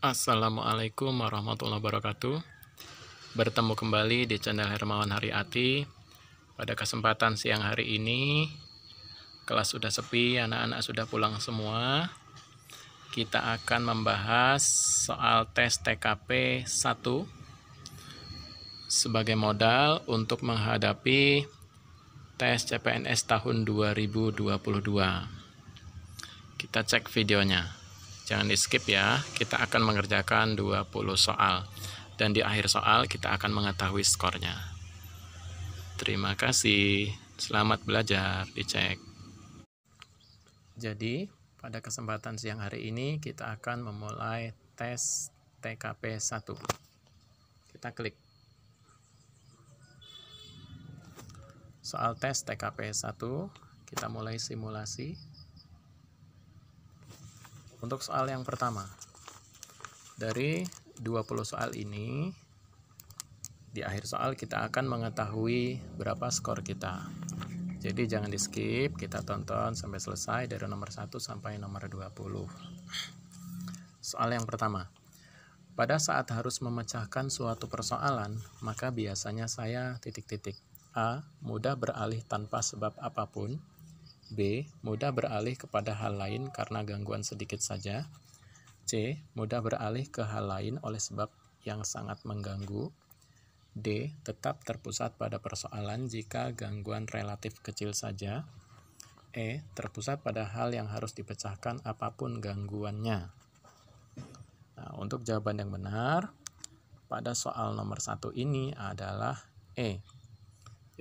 Assalamualaikum warahmatullahi wabarakatuh. Bertemu kembali di channel Hermawan Haryati. Pada kesempatan siang hari ini, kelas sudah sepi, anak-anak sudah pulang semua. Kita akan membahas soal tes TKP 1 sebagai modal untuk menghadapi tes CPNS tahun 2022. Kita cek videonya. Jangan di skip ya, kita akan mengerjakan 20 soal. Dan di akhir soal kita akan mengetahui skornya. Terima kasih, selamat belajar, dicek. Jadi, pada kesempatan siang hari ini kita akan memulai tes TKP 1. Kita klik. Soal tes TKP 1, kita mulai simulasi. Untuk soal yang pertama, dari 20 soal ini, di akhir soal kita akan mengetahui berapa skor kita. Jadi jangan di skip, kita tonton sampai selesai dari nomor 1 sampai nomor 20. Soal yang pertama, pada saat harus memecahkan suatu persoalan, maka biasanya saya titik-titik. A. Mudah beralih tanpa sebab apapun. B. Mudah beralih kepada hal lain karena gangguan sedikit saja. C. Mudah beralih ke hal lain oleh sebab yang sangat mengganggu. D. Tetap terpusat pada persoalan jika gangguan relatif kecil saja. E. Terpusat pada hal yang harus dipecahkan apapun gangguannya. Nah, untuk jawaban yang benar pada soal nomor 1 ini adalah E.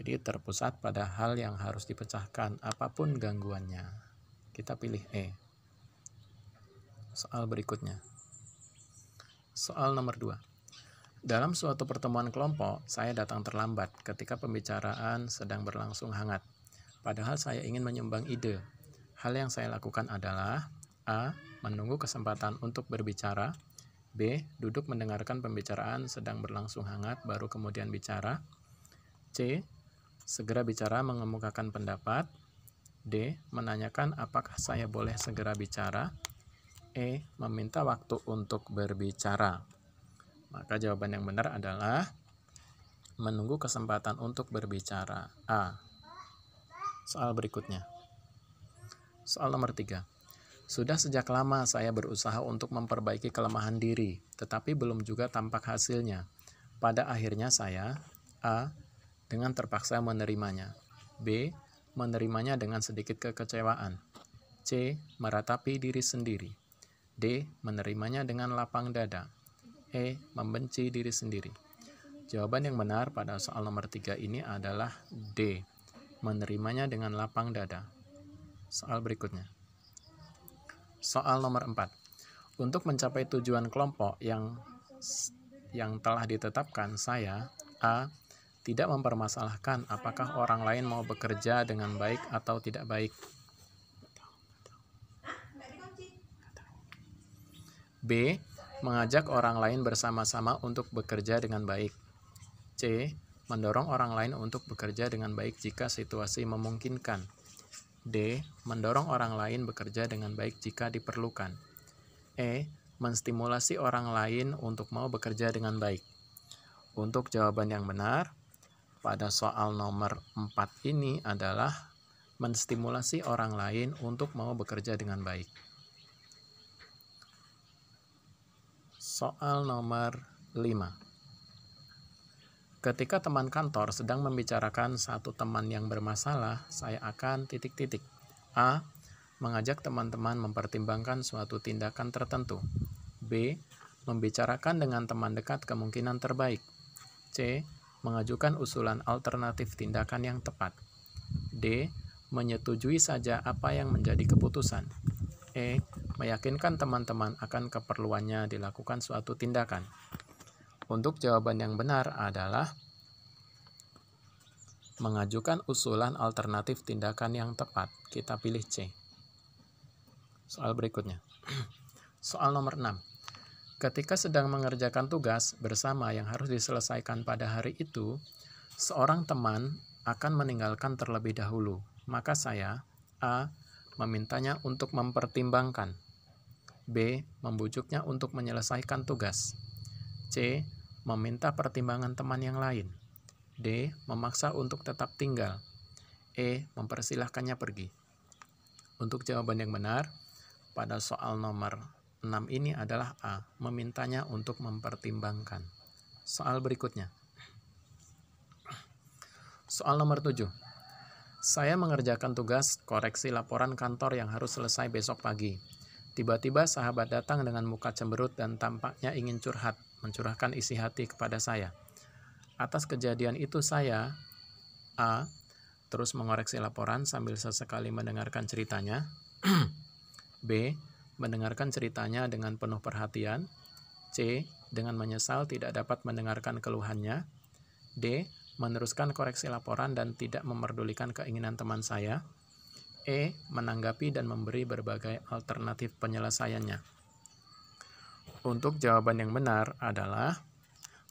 Jadi terpusat pada hal yang harus dipecahkan apapun gangguannya. Kita pilih E. Soal berikutnya. Soal nomor 2. Dalam suatu pertemuan kelompok, saya datang terlambat ketika pembicaraan sedang berlangsung hangat. Padahal saya ingin menyumbang ide. Hal yang saya lakukan adalah A. Menunggu kesempatan untuk berbicara. B. Duduk mendengarkan pembicaraan sedang berlangsung hangat baru kemudian bicara. C. Segera bicara mengemukakan pendapat. D. Menanyakan apakah saya boleh segera bicara. E. Meminta waktu untuk berbicara. Maka jawaban yang benar adalah menunggu kesempatan untuk berbicara. A. Soal berikutnya. Soal nomor 3. Sudah sejak lama saya berusaha untuk memperbaiki kelemahan diri, tetapi belum juga tampak hasilnya. Pada akhirnya saya A. Dengan terpaksa menerimanya. B. Menerimanya dengan sedikit kekecewaan. C. Meratapi diri sendiri. D. Menerimanya dengan lapang dada. E. Membenci diri sendiri. Jawaban yang benar pada soal nomor 3 ini adalah D. Menerimanya dengan lapang dada. Soal berikutnya. Soal nomor 4. Untuk mencapai tujuan kelompok yang telah ditetapkan, saya A. Tidak mempermasalahkan apakah orang lain mau bekerja dengan baik atau tidak baik. B. Mengajak orang lain bersama-sama untuk bekerja dengan baik. C. Mendorong orang lain untuk bekerja dengan baik jika situasi memungkinkan. D. Mendorong orang lain bekerja dengan baik jika diperlukan. E. Menstimulasi orang lain untuk mau bekerja dengan baik. Untuk jawaban yang benar pada soal nomor 4 ini adalah menstimulasi orang lain untuk mau bekerja dengan baik. Soal nomor 5. Ketika teman kantor sedang membicarakan satu teman yang bermasalah, saya akan titik-titik. A. Mengajak teman-teman mempertimbangkan suatu tindakan tertentu. B. Membicarakan dengan teman dekat kemungkinan terbaik. C. Mengajukan usulan alternatif tindakan yang tepat. D. Menyetujui saja apa yang menjadi keputusan. E. Meyakinkan teman-teman akan keperluannya dilakukan suatu tindakan. Untuk jawaban yang benar adalah mengajukan usulan alternatif tindakan yang tepat. Kita pilih C. Soal berikutnya. Soal nomor 6. Ketika sedang mengerjakan tugas bersama yang harus diselesaikan pada hari itu, seorang teman akan meninggalkan terlebih dahulu. Maka saya A. Memintanya untuk mempertimbangkan. B. Membujuknya untuk menyelesaikan tugas. C. Meminta pertimbangan teman yang lain. D. Memaksa untuk tetap tinggal. E. Mempersilahkannya pergi. Untuk jawaban yang benar pada soal nomor 6 ini adalah A. Memintanya untuk mempertimbangkan. Soal berikutnya. Soal nomor 7. Saya mengerjakan tugas koreksi laporan kantor yang harus selesai besok pagi. Tiba-tiba sahabat datang dengan muka cemberut dan tampaknya ingin curhat, mencurahkan isi hati kepada saya. Atas kejadian itu saya, A. terus mengoreksi laporan sambil sesekali mendengarkan ceritanya. B. Mendengarkan ceritanya dengan penuh perhatian. C. Dengan menyesal tidak dapat mendengarkan keluhannya. D. Meneruskan koreksi laporan dan tidak memerdulikan keinginan teman saya. E. Menanggapi dan memberi berbagai alternatif penyelesaiannya. Untuk jawaban yang benar adalah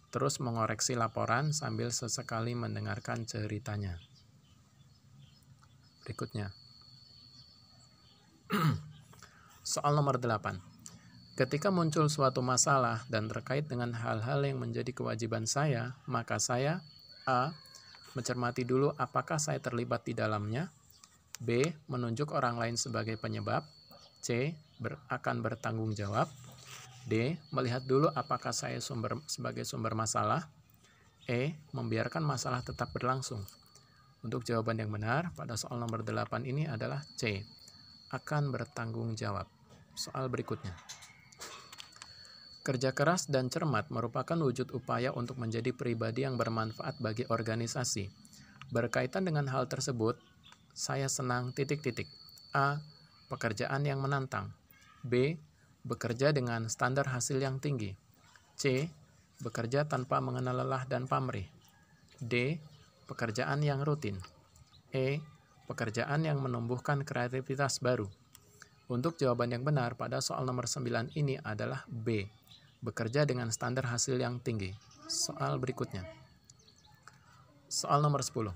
terus mengoreksi laporan sambil sesekali mendengarkan ceritanya. Berikutnya. Soal nomor 8. Ketika muncul suatu masalah dan terkait dengan hal-hal yang menjadi kewajiban saya, maka saya A. Mencermati dulu apakah saya terlibat di dalamnya. B. Menunjuk orang lain sebagai penyebab. C. Akan bertanggung jawab. D. Melihat dulu apakah saya sebagai sumber masalah. E. Membiarkan masalah tetap berlangsung. Untuk jawaban yang benar pada soal nomor 8 ini adalah C. Akan bertanggung jawab. Soal berikutnya. Kerja keras dan cermat merupakan wujud upaya untuk menjadi pribadi yang bermanfaat bagi organisasi. Berkaitan dengan hal tersebut, saya senang ... A. Pekerjaan yang menantang. B. Bekerja dengan standar hasil yang tinggi. C. Bekerja tanpa mengenal lelah dan pamrih. D. Pekerjaan yang rutin. E. Pekerjaan yang menumbuhkan kreativitas baru. Untuk jawaban yang benar pada soal nomor 9 ini adalah B. Bekerja dengan standar hasil yang tinggi. Soal berikutnya. Soal nomor 10.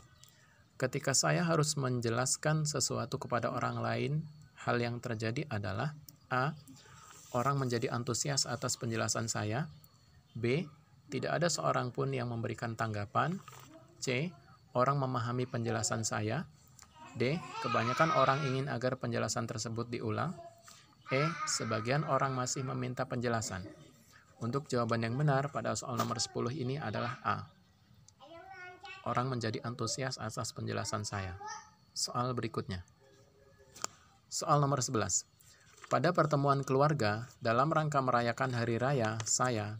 Ketika saya harus menjelaskan sesuatu kepada orang lain, hal yang terjadi adalah A. Orang menjadi antusias atas penjelasan saya. B. Tidak ada seorang pun yang memberikan tanggapan. C. Orang memahami penjelasan saya. D. Kebanyakan orang ingin agar penjelasan tersebut diulang. E. Sebagian orang masih meminta penjelasan. Untuk jawaban yang benar pada soal nomor 10 ini adalah A. Orang menjadi antusias atas penjelasan saya. Soal berikutnya. Soal nomor 11. Pada pertemuan keluarga, dalam rangka merayakan hari raya, saya ...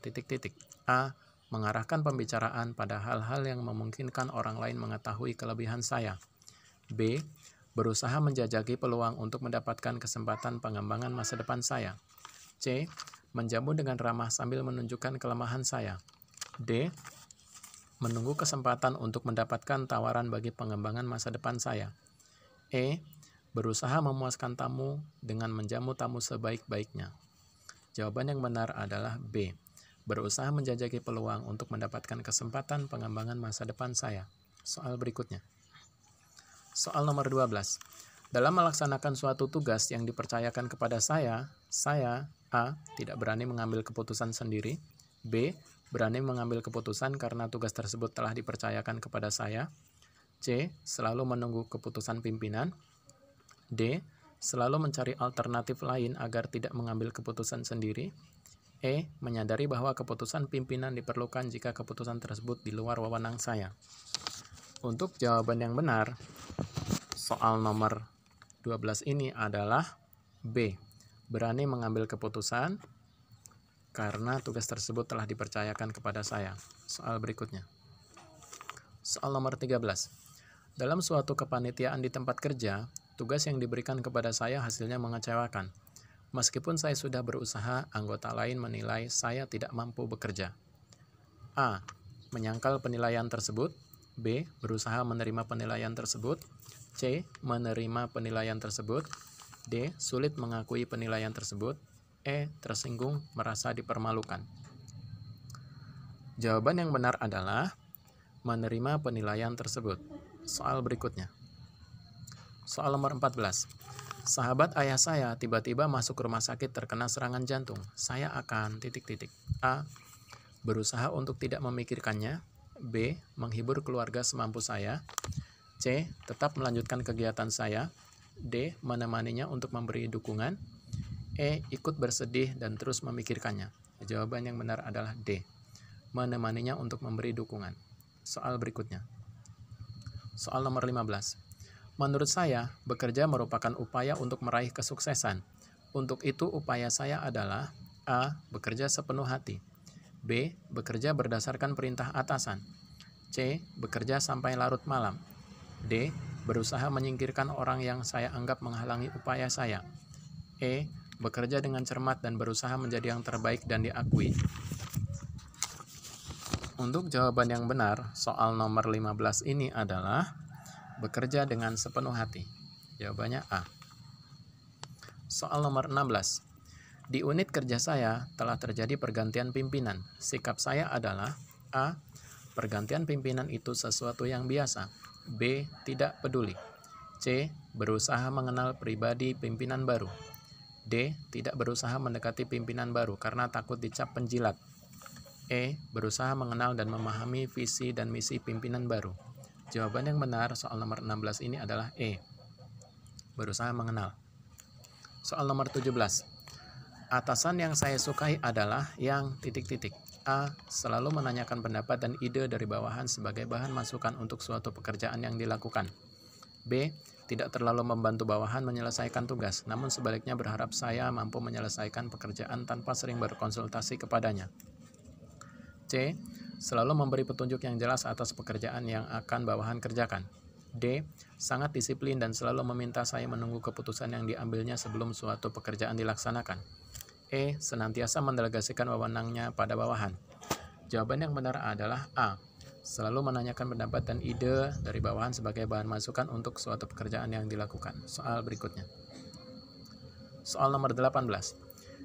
A. Mengarahkan pembicaraan pada hal-hal yang memungkinkan orang lain mengetahui kelebihan saya. B. Berusaha menjajaki peluang untuk mendapatkan kesempatan pengembangan masa depan saya. C. Menjamu dengan ramah sambil menunjukkan kelemahan saya. D. Menunggu kesempatan untuk mendapatkan tawaran bagi pengembangan masa depan saya. E. Berusaha memuaskan tamu dengan menjamu tamu sebaik-baiknya. Jawaban yang benar adalah B. Berusaha menjajaki peluang untuk mendapatkan kesempatan pengembangan masa depan saya. Soal berikutnya. Soal nomor 12. Dalam melaksanakan suatu tugas yang dipercayakan kepada saya A. Tidak berani mengambil keputusan sendiri. B. Berani mengambil keputusan karena tugas tersebut telah dipercayakan kepada saya. C. Selalu menunggu keputusan pimpinan. D. Selalu mencari alternatif lain agar tidak mengambil keputusan sendiri. E. Menyadari bahwa keputusan pimpinan diperlukan jika keputusan tersebut di luar wewenang saya. Untuk jawaban yang benar, soal nomor 12 ini adalah B. Berani mengambil keputusan karena tugas tersebut telah dipercayakan kepada saya. Soal berikutnya. Soal nomor 13. Dalam suatu kepanitiaan di tempat kerja, tugas yang diberikan kepada saya hasilnya mengecewakan. Meskipun saya sudah berusaha, anggota lain menilai saya tidak mampu bekerja. A. Menyangkal penilaian tersebut. B. Berusaha menerima penilaian tersebut. C. Menerima penilaian tersebut. D. Sulit mengakui penilaian tersebut. E. Tersinggung, merasa dipermalukan. Jawaban yang benar adalah menerima penilaian tersebut. Soal berikutnya. Soal nomor 14. Sahabat ayah saya tiba-tiba masuk rumah sakit terkena serangan jantung. Saya akan A. Berusaha untuk tidak memikirkannya. B. Menghibur keluarga semampu saya. C. Tetap melanjutkan kegiatan saya. D. Menemaninya untuk memberi dukungan. E. Ikut bersedih dan terus memikirkannya. Jawaban yang benar adalah D. Menemaninya untuk memberi dukungan. Soal berikutnya. Soal nomor 15. Menurut saya, bekerja merupakan upaya untuk meraih kesuksesan. Untuk itu, upaya saya adalah A. Bekerja sepenuh hati. B. Bekerja berdasarkan perintah atasan. C. Bekerja sampai larut malam. D. Berusaha menyingkirkan orang yang saya anggap menghalangi upaya saya. E. Bekerja dengan cermat dan berusaha menjadi yang terbaik dan diakui. Untuk jawaban yang benar, soal nomor 15 ini adalah bekerja dengan sepenuh hati. Jawabannya A. Soal nomor 16. Di unit kerja saya telah terjadi pergantian pimpinan. Sikap saya adalah A. Pergantian pimpinan itu sesuatu yang biasa. B. Tidak peduli. C. Berusaha mengenal pribadi pimpinan baru. D. Tidak berusaha mendekati pimpinan baru karena takut dicap penjilat. E. Berusaha mengenal dan memahami visi dan misi pimpinan baru. Jawaban yang benar soal nomor 16 ini adalah E. Berusaha mengenal. Soal nomor 17. Atasan yang saya sukai adalah yang A. Selalu menanyakan pendapat dan ide dari bawahan sebagai bahan masukan untuk suatu pekerjaan yang dilakukan. B. Tidak terlalu membantu bawahan menyelesaikan tugas, namun sebaliknya berharap saya mampu menyelesaikan pekerjaan tanpa sering berkonsultasi kepadanya. C. Selalu memberi petunjuk yang jelas atas pekerjaan yang akan bawahan kerjakan. D. Sangat disiplin dan selalu meminta saya menunggu keputusan yang diambilnya sebelum suatu pekerjaan dilaksanakan. E. Senantiasa mendelegasikan wewenangnya pada bawahan. Jawaban yang benar adalah A. Selalu menanyakan pendapat dan ide dari bawahan sebagai bahan masukan untuk suatu pekerjaan yang dilakukan. Soal berikutnya. Soal nomor 18.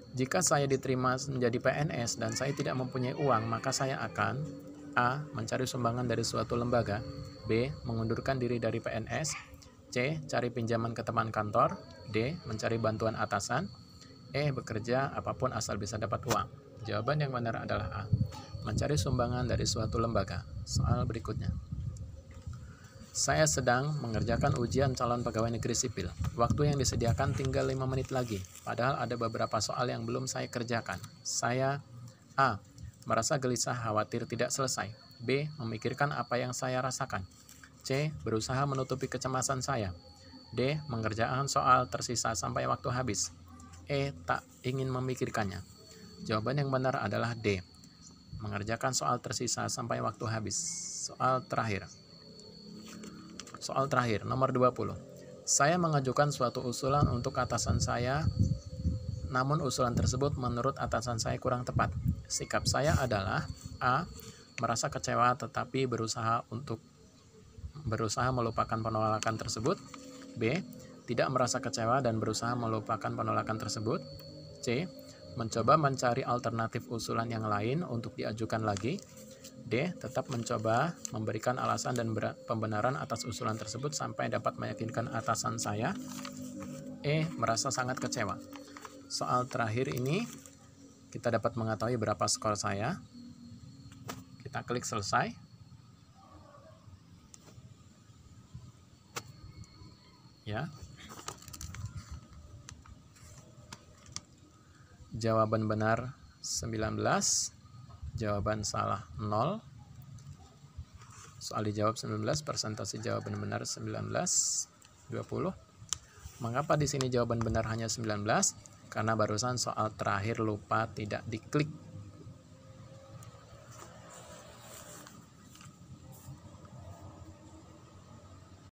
Jika saya diterima menjadi PNS dan saya tidak mempunyai uang, maka saya akan A. Mencari sumbangan dari suatu lembaga. B. Mengundurkan diri dari PNS. C. Cari pinjaman ke teman kantor. D. Mencari bantuan atasan. E. Bekerja apapun asal bisa dapat uang. Jawaban yang benar adalah A. Mencari sumbangan dari suatu lembaga. Soal berikutnya. Saya sedang mengerjakan ujian calon pegawai negeri sipil. Waktu yang disediakan tinggal 5 menit lagi, padahal ada beberapa soal yang belum saya kerjakan. Saya A. Merasa gelisah khawatir tidak selesai. B. Memikirkan apa yang saya rasakan. C. Berusaha menutupi kecemasan saya. D. Mengerjakan soal tersisa sampai waktu habis. E. Tak ingin memikirkannya. Jawaban yang benar adalah D. Mengerjakan soal tersisa sampai waktu habis. Soal terakhir, nomor 20. Saya mengajukan suatu usulan untuk atasan saya, namun usulan tersebut menurut atasan saya kurang tepat. Sikap saya adalah A. Merasa kecewa tetapi berusaha melupakan penolakan tersebut. B. Tidak merasa kecewa dan berusaha melupakan penolakan tersebut. C. Mencoba mencari alternatif usulan yang lain untuk diajukan lagi. D. Tetap mencoba memberikan alasan dan pembenaran atas usulan tersebut sampai dapat meyakinkan atasan saya. E. Merasa sangat kecewa. Soal terakhir ini kita dapat mengetahui berapa skor saya. Kita klik selesai. Ya. Jawaban benar 19. Jawaban salah 0. Soal dijawab 19, persentase jawaban benar 19, 20. Mengapa di sini jawaban benar hanya 19? Karena barusan soal terakhir lupa tidak diklik.